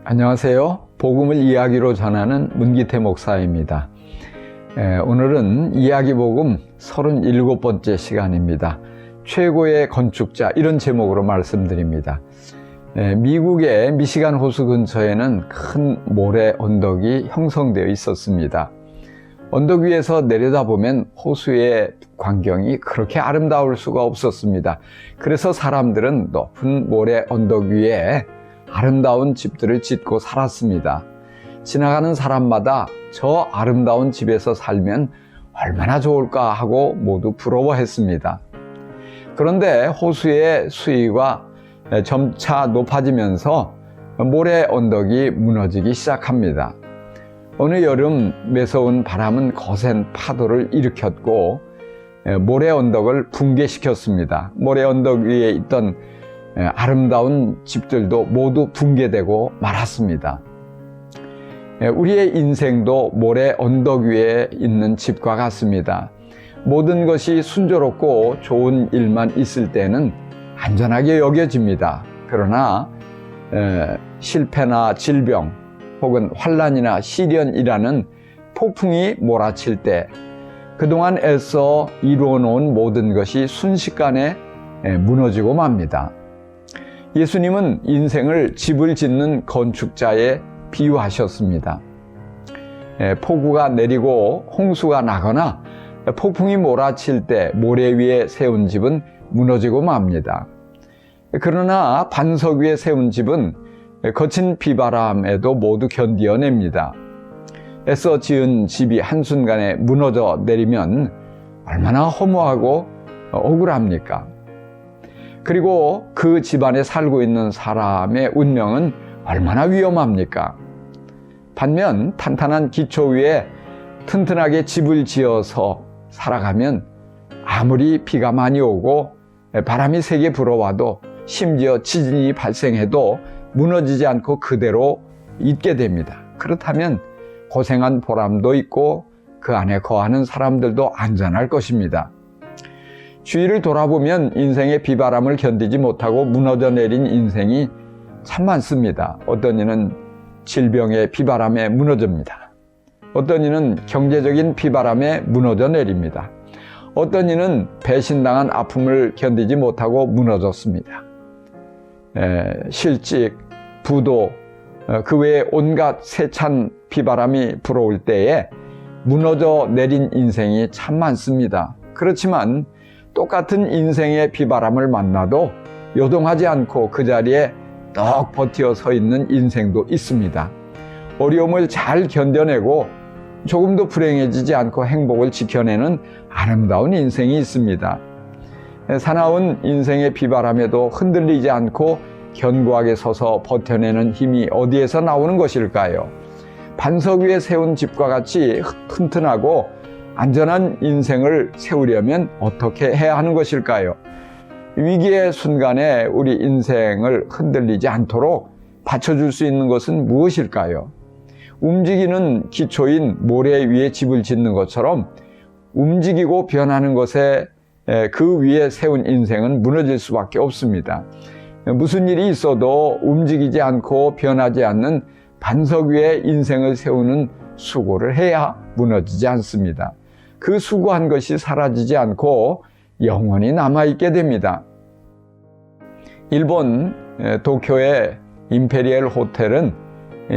안녕하세요. 복음을 이야기로 전하는 문기태 목사입니다. 오늘은 이야기복음 37번째 시간입니다. 최고의 건축자, 이런 제목으로 말씀드립니다. 미국의 미시간 호수 근처에는 큰 모래 언덕이 형성되어 있었습니다. 언덕 위에서 내려다보면 호수의 광경이 그렇게 아름다울 수가 없었습니다. 그래서 사람들은 높은 모래 언덕 위에 아름다운 집들을 짓고 살았습니다. 지나가는 사람마다 저 아름다운 집에서 살면 얼마나 좋을까 하고 모두 부러워했습니다. 그런데 호수의 수위가 점차 높아지면서 모래 언덕이 무너지기 시작합니다. 어느 여름 매서운 바람은 거센 파도를 일으켰고 모래 언덕을 붕괴시켰습니다. 모래 언덕 위에 있던 아름다운 집들도 모두 붕괴되고 말았습니다. 우리의 인생도 모래 언덕 위에 있는 집과 같습니다. 모든 것이 순조롭고 좋은 일만 있을 때는 안전하게 여겨집니다. 그러나 실패나 질병 혹은 환난이나 시련이라는 폭풍이 몰아칠 때 그동안 애써 이루어 놓은 모든 것이 순식간에 무너지고 맙니다. 예수님은 인생을 집을 짓는 건축자에 비유하셨습니다. 폭우가 내리고 홍수가 나거나 폭풍이 몰아칠 때 모래 위에 세운 집은 무너지고 맙니다. 그러나 반석 위에 세운 집은 거친 비바람에도 모두 견디어냅니다. 애써 지은 집이 한순간에 무너져 내리면 얼마나 허무하고 억울합니까? 그리고 그 집안에 살고 있는 사람의 운명은 얼마나 위험합니까? 반면 탄탄한 기초 위에 튼튼하게 집을 지어서 살아가면 아무리 비가 많이 오고 바람이 세게 불어와도 심지어 지진이 발생해도 무너지지 않고 그대로 있게 됩니다. 그렇다면 고생한 보람도 있고 그 안에 거하는 사람들도 안전할 것입니다. 주위를 돌아보면 인생의 비바람을 견디지 못하고 무너져 내린 인생이 참 많습니다. 어떤 이는 질병의 비바람에 무너집니다. 어떤 이는 경제적인 비바람에 무너져 내립니다. 어떤 이는 배신당한 아픔을 견디지 못하고 무너졌습니다. 실직, 부도, 그 외에 온갖 세찬 비바람이 불어올 때에 무너져 내린 인생이 참 많습니다. 그렇지만 똑같은 인생의 비바람을 만나도 요동하지 않고 그 자리에 떡 버티어 서 있는 인생도 있습니다. 어려움을 잘 견뎌내고 조금도 불행해지지 않고 행복을 지켜내는 아름다운 인생이 있습니다. 사나운 인생의 비바람에도 흔들리지 않고 견고하게 서서 버텨내는 힘이 어디에서 나오는 것일까요? 반석 위에 세운 집과 같이 튼튼하고 안전한 인생을 세우려면 어떻게 해야 하는 것일까요? 위기의 순간에 우리 인생을 흔들리지 않도록 받쳐줄 수 있는 것은 무엇일까요? 움직이는 기초인 모래 위에 집을 짓는 것처럼 움직이고 변하는 것에 그 위에 세운 인생은 무너질 수밖에 없습니다. 무슨 일이 있어도 움직이지 않고 변하지 않는 반석 위에 인생을 세우는 수고를 해야 무너지지 않습니다. 그 수고한 것이 사라지지 않고 영원히 남아있게 됩니다. 일본 도쿄의 임페리얼 호텔은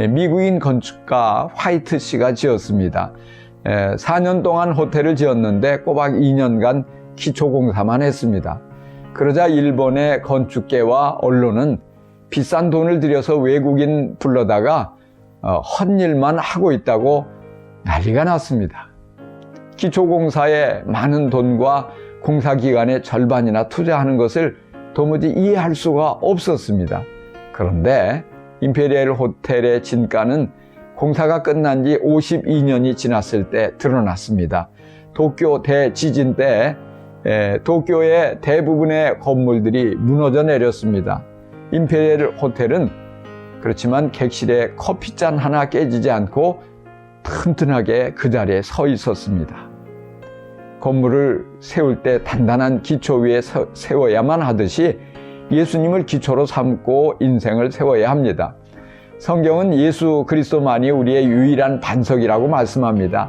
미국인 건축가 화이트 씨가 지었습니다. 4년 동안 호텔을 지었는데 꼬박 2년간 기초공사만 했습니다. 그러자 일본의 건축계와 언론은 비싼 돈을 들여서 외국인 불러다가 헛일만 하고 있다고 난리가 났습니다. 기초공사에 많은 돈과 공사기간의 절반이나 투자하는 것을 도무지 이해할 수가 없었습니다. 그런데 임페리얼 호텔의 진가는 공사가 끝난 지 52년이 지났을 때 드러났습니다. 도쿄 대지진 때 도쿄의 대부분의 건물들이 무너져 내렸습니다. 임페리얼 호텔은 그렇지만 객실에 커피잔 하나 깨지지 않고 튼튼하게 그 자리에 서 있었습니다. 건물을 세울 때 단단한 기초 위에 세워야만 하듯이 예수님을 기초로 삼고 인생을 세워야 합니다. 성경은 예수 그리스도만이 우리의 유일한 반석이라고 말씀합니다.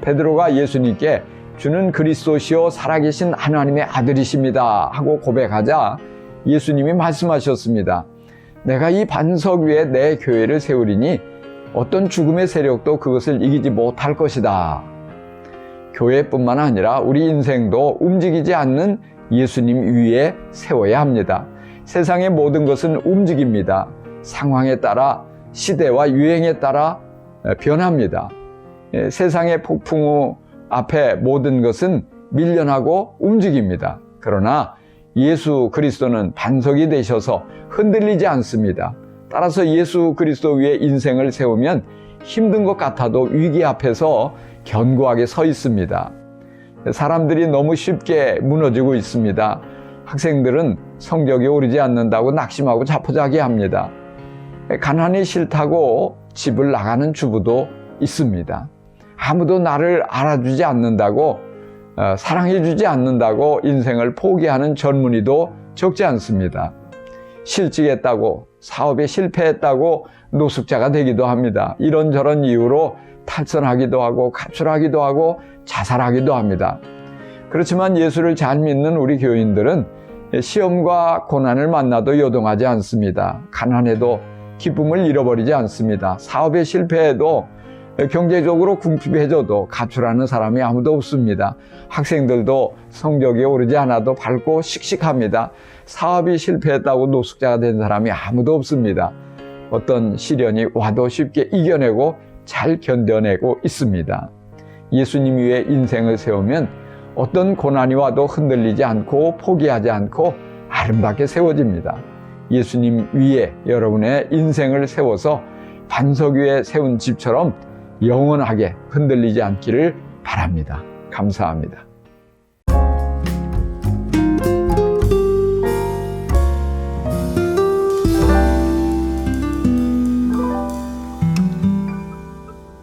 베드로가 예수님께 주는 그리스도시요 살아계신 하나님의 아들이십니다 하고 고백하자 예수님이 말씀하셨습니다. 내가 이 반석 위에 내 교회를 세우리니 어떤 죽음의 세력도 그것을 이기지 못할 것이다. 교회뿐만 아니라 우리 인생도 움직이지 않는 예수님 위에 세워야 합니다. 세상의 모든 것은 움직입니다. 상황에 따라 시대와 유행에 따라 변합니다. 세상의 폭풍우 앞에 모든 것은 밀려나고 움직입니다. 그러나 예수 그리스도는 반석이 되셔서 흔들리지 않습니다. 따라서 예수 그리스도 위에 인생을 세우면 힘든 것 같아도 위기 앞에서 견고하게 서 있습니다. 사람들이 너무 쉽게 무너지고 있습니다. 학생들은 성적이 오르지 않는다고 낙심하고 자포자기합니다. 가난이 싫다고 집을 나가는 주부도 있습니다. 아무도 나를 알아주지 않는다고 사랑해주지 않는다고 인생을 포기하는 젊은이도 적지 않습니다. 실직했다고 사업에 실패했다고 노숙자가 되기도 합니다. 이런저런 이유로 탈선하기도 하고 가출하기도 하고 자살하기도 합니다. 그렇지만 예수를 잘 믿는 우리 교인들은 시험과 고난을 만나도 요동하지 않습니다. 가난해도 기쁨을 잃어버리지 않습니다. 사업에 실패해도 경제적으로 궁핍해져도 가출하는 사람이 아무도 없습니다. 학생들도 성적이 오르지 않아도 밝고 씩씩합니다. 사업이 실패했다고 노숙자가 된 사람이 아무도 없습니다. 어떤 시련이 와도 쉽게 이겨내고 잘 견뎌내고 있습니다. 예수님 위에 인생을 세우면 어떤 고난이 와도 흔들리지 않고 포기하지 않고 아름답게 세워집니다. 예수님 위에 여러분의 인생을 세워서 반석 위에 세운 집처럼 영원하게 흔들리지 않기를 바랍니다. 감사합니다.